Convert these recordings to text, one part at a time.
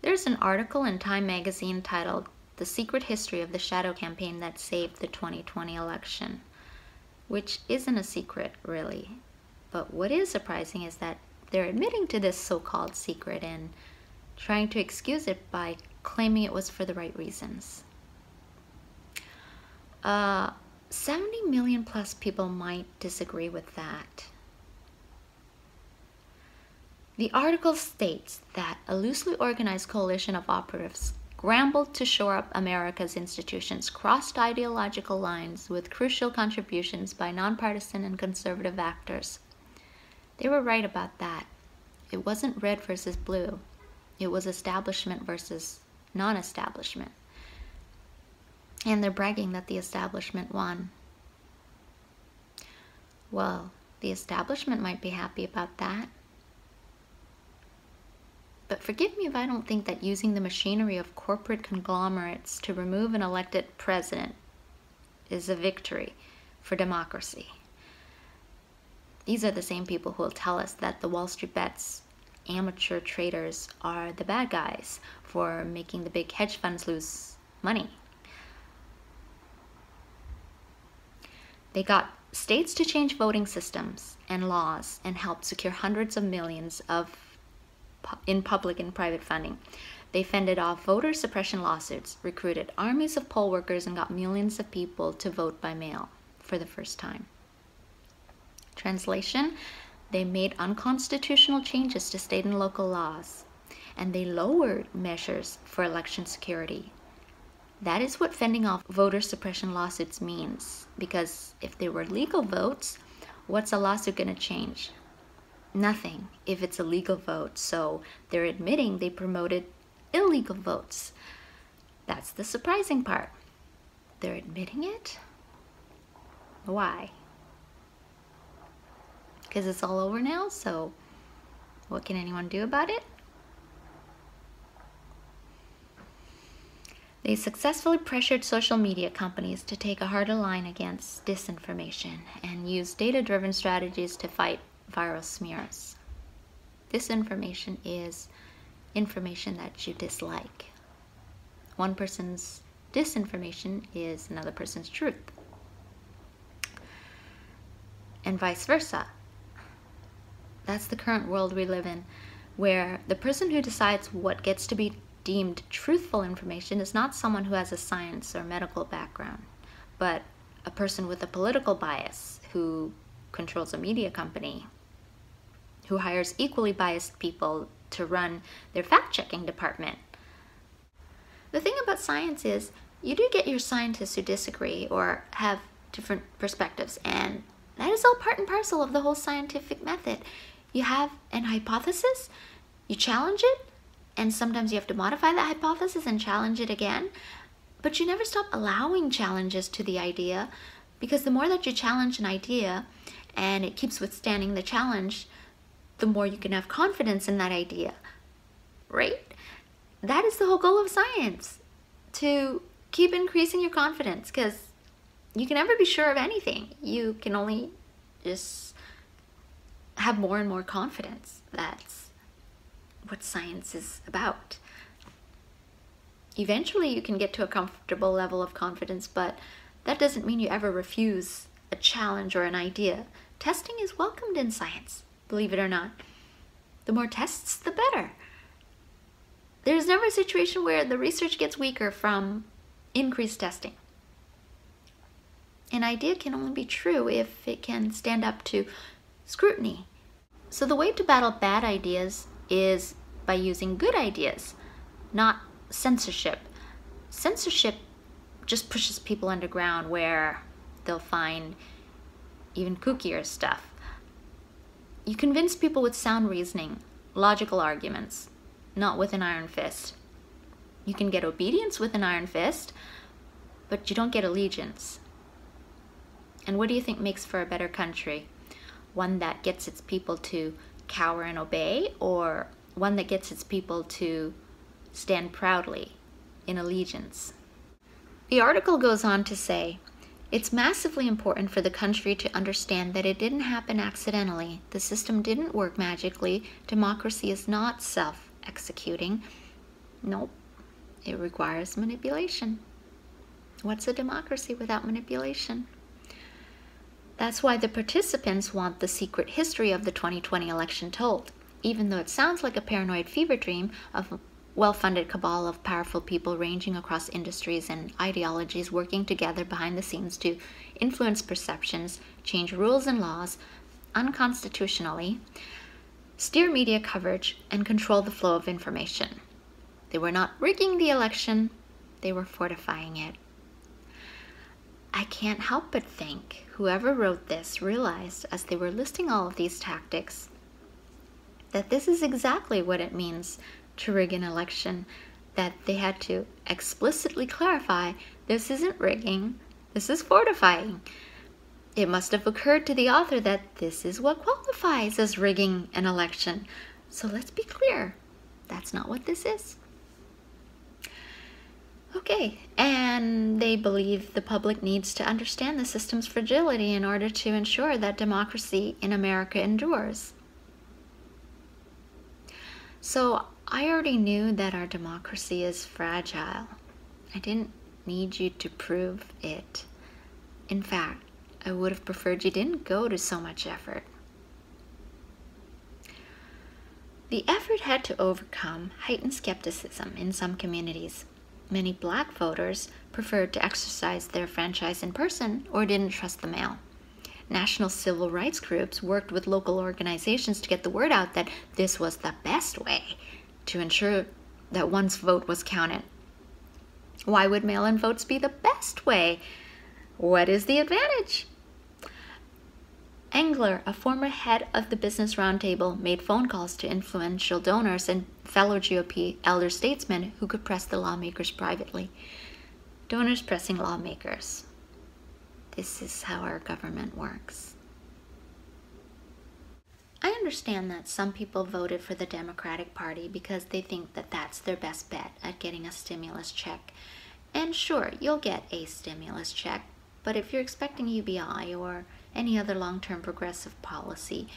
There's an article in Time magazine titled "The Secret History of the Shadow Campaign That Saved the 2020 Election," which isn't a secret, really. But what is surprising is that they're admitting to this so-called secret and trying to excuse it by claiming it was for the right reasons. 70 million plus people might disagree with that. The article states that a loosely organized coalition of operatives scrambled to shore up America's institutions, crossed ideological lines with crucial contributions by nonpartisan and conservative actors. They were right about that. It wasn't red versus blue. It was establishment versus non-establishment. And they're bragging that the establishment won. Well, the establishment might be happy about that. But forgive me if I don't think that using the machinery of corporate conglomerates to remove an elected president is a victory for democracy. These are the same people who will tell us that the Wall Street bets amateur traders are the bad guys for making the big hedge funds lose money. They got states to change voting systems and laws and help secure hundreds of millions in public and private funding. They fended off voter suppression lawsuits, recruited armies of poll workers, and got millions of people to vote by mail for the first time. Translation: they made unconstitutional changes to state and local laws, and they lowered measures for election security. That is what fending off voter suppression lawsuits means, because if they were legal votes, what's a lawsuit going to change? Nothing if it's a legal vote, so they're admitting they promoted illegal votes. That's the surprising part. They're admitting it? Why? Because it's all over now, so what can anyone do about it? They successfully pressured social media companies to take a harder line against disinformation and use data-driven strategies to fight viral smears. Disinformation is information that you dislike. One person's disinformation is another person's truth. And vice versa. That's the current world we live in, where the person who decides what gets to be deemed truthful information is not someone who has a science or medical background, but a person with a political bias who controls a media company, who hires equally biased people to run their fact-checking department. The thing about science is, you do get your scientists who disagree or have different perspectives, and that is all part and parcel of the whole scientific method. You have an hypothesis, you challenge it, and sometimes you have to modify that hypothesis and challenge it again, but you never stop allowing challenges to the idea, because the more that you challenge an idea and it keeps withstanding the challenge, the more you can have confidence in that idea, right? That is the whole goal of science, to keep increasing your confidence, because you can never be sure of anything. You can only just have more and more confidence. That's what science is about. Eventually you can get to a comfortable level of confidence, but that doesn't mean you ever refuse a challenge or an idea. Testing is welcomed in science, believe it or not. The more tests, the better. There's never a situation where the research gets weaker from increased testing. An idea can only be true if it can stand up to scrutiny. So the way to battle bad ideas is by using good ideas, not censorship. Censorship just pushes people underground where they'll find even kookier stuff. You convince people with sound reasoning, logical arguments, not with an iron fist. You can get obedience with an iron fist, but you don't get allegiance. And what do you think makes for a better country? One that gets its people to cower and obey, or one that gets its people to stand proudly in allegiance? The article goes on to say, it's massively important for the country to understand that it didn't happen accidentally. The system didn't work magically. Democracy is not self-executing. Nope. It requires manipulation. What's a democracy without manipulation? That's why the participants want the secret history of the 2020 election told, even though it sounds like a paranoid fever dream of a well-funded cabal of powerful people ranging across industries and ideologies working together behind the scenes to influence perceptions, change rules and laws unconstitutionally, steer media coverage, and control the flow of information. They were not rigging the election, they were fortifying it. I can't help but think whoever wrote this realized as they were listing all of these tactics that this is exactly what it means to rig an election, that they had to explicitly clarify this isn't rigging, this is fortifying. It must have occurred to the author that this is what qualifies as rigging an election. So let's be clear, that's not what this is. Okay, and they believe the public needs to understand the system's fragility in order to ensure that democracy in America endures. So I already knew that our democracy is fragile. I didn't need you to prove it. In fact, I would have preferred you didn't go to so much effort. The effort had to overcome heightened skepticism in some communities. Many black voters preferred to exercise their franchise in person or didn't trust the mail. National civil rights groups worked with local organizations to get the word out that this was the best way to ensure that one's vote was counted. Why would mail-in votes be the best way? What is the advantage? Engler, a former head of the Business Roundtable, made phone calls to influential donors and fellow GOP elder statesmen who could press the lawmakers privately. Donors pressing lawmakers. This is how our government works. I understand that some people voted for the Democratic Party because they think that that's their best bet at getting a stimulus check. And sure, you'll get a stimulus check, but if you're expecting UBI or any other long-term progressive policy,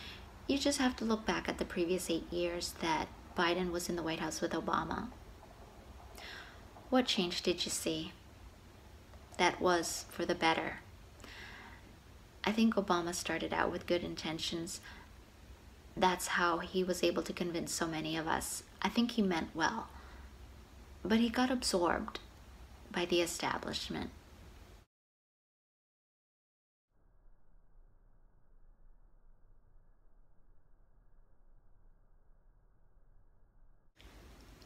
you just have to look back at the previous 8 years that Biden was in the White House with Obama. What change did you see? That was for the better. I think Obama started out with good intentions. That's how he was able to convince so many of us. I think he meant well. But he got absorbed by the establishment.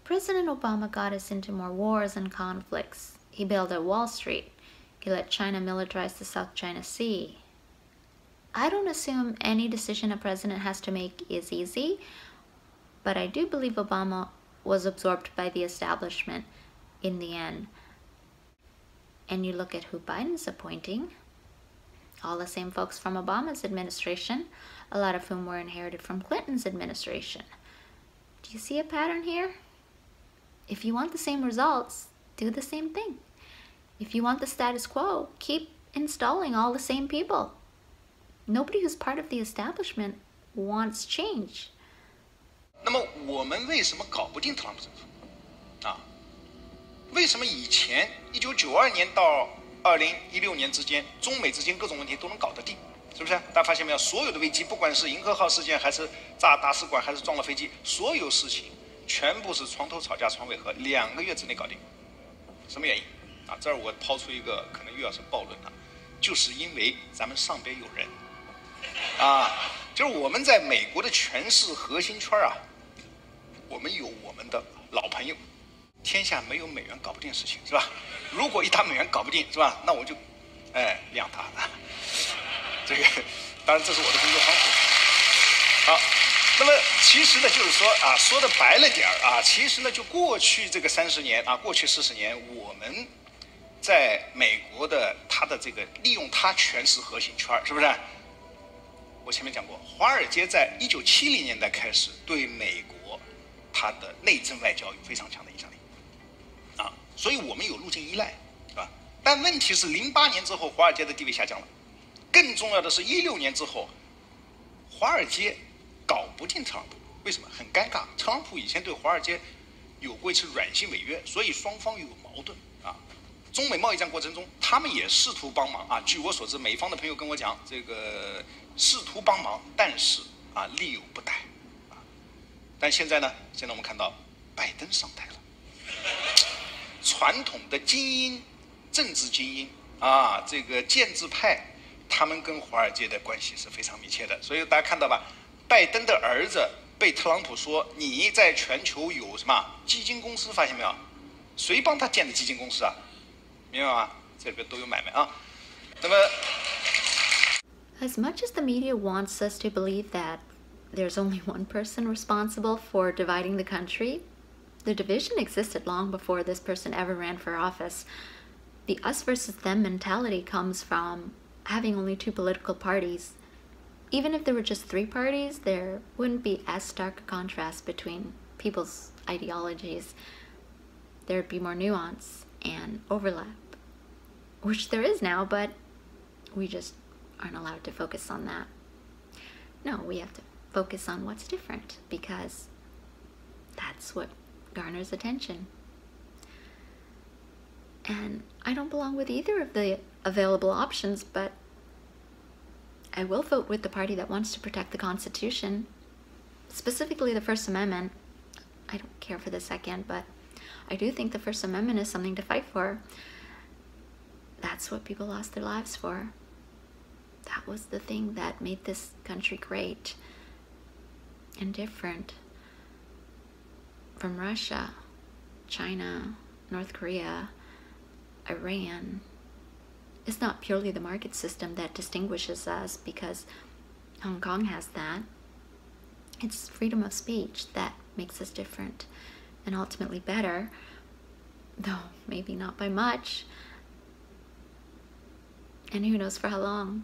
President Obama got us into more wars and conflicts. He bailed out Wall Street. He let China militarize the South China Sea. I don't assume any decision a president has to make is easy, but I do believe Obama was absorbed by the establishment in the end. And you look at who Biden's appointing, all the same folks from Obama's administration, a lot of whom were inherited from Clinton's administration. Do you see a pattern here? If you want the same results, do the same thing. If you want the status quo, keep installing all the same people. Nobody who's part of the establishment wants change. 那么我们为什么搞不定特朗普政府啊？为什么以前1992年到2016年之间，中美之间各种问题都能搞得定？是不是？大家发现没有？所有的危机，不管是银河号事件，还是炸大使馆，还是撞了飞机，所有事情全部是床头吵架床尾和，2个月之内搞定。什么原因？啊，这儿我抛出一个可能又要是暴论了，就是因为咱们上边有人，啊，就是我们在美国的权势核心圈啊，我们有我们的老朋友。天下没有美元搞不定的事情，是吧？如果一打美元搞不定，是吧？那我就，晾他。这个，当然这是我的工作方式。好，那么其实呢，就是说啊，说的白了点啊，其实呢，就过去这个30年啊，过去40年，我们在美国的它的这个利用它权势核心圈，是不是？我前面讲过，华尔街在1970年代开始对美国它的内政外交有非常强的影响力。所以我们有路径依赖，是吧？但问题是08年之后，华尔街的地位下降了。更重要的是16年之后，华尔街搞不定特朗普，为什么？很尴尬。特朗普以前对华尔街有过一次软性违约，所以双方有矛盾啊。中美贸易战过程中，他们也试图帮忙啊。据我所知，美方的朋友跟我讲，这个试图帮忙，但是啊力有不逮啊。但现在呢，现在我们看到拜登上台了，传统的精英、政治精英啊，这个建制派，他们跟华尔街的关系是非常密切的。所以大家看到吧，拜登的儿子被特朗普说你在全球有什么基金公司，发现没有？谁帮他建的基金公司啊？明白吗？这里边都有买卖啊。那么 As much as the media wants us to believe that there's only one person responsible for dividing the country, the division existed long before this person ever ran for office. The us versus them mentality comes from having only two political parties. Even if there were just three parties, there wouldn't be as stark a contrast between people's ideologies. There'd be more nuance and overlap, which there is now, but we just aren't allowed to focus on that. No, we have to focus on what's different because that's what garners attention. And I don't belong with either of the available options, but I will vote with the party that wants to protect the Constitution, specifically the First Amendment. I don't care for the second, but I do think the First Amendment is something to fight for. That's what people lost their lives for. That was the thing that made this country great and different from Russia, China, North Korea, Iran. It's not purely the market system that distinguishes us because Hong Kong has that. It's freedom of speech that makes us different and ultimately better, though maybe not by much. And who knows for how long.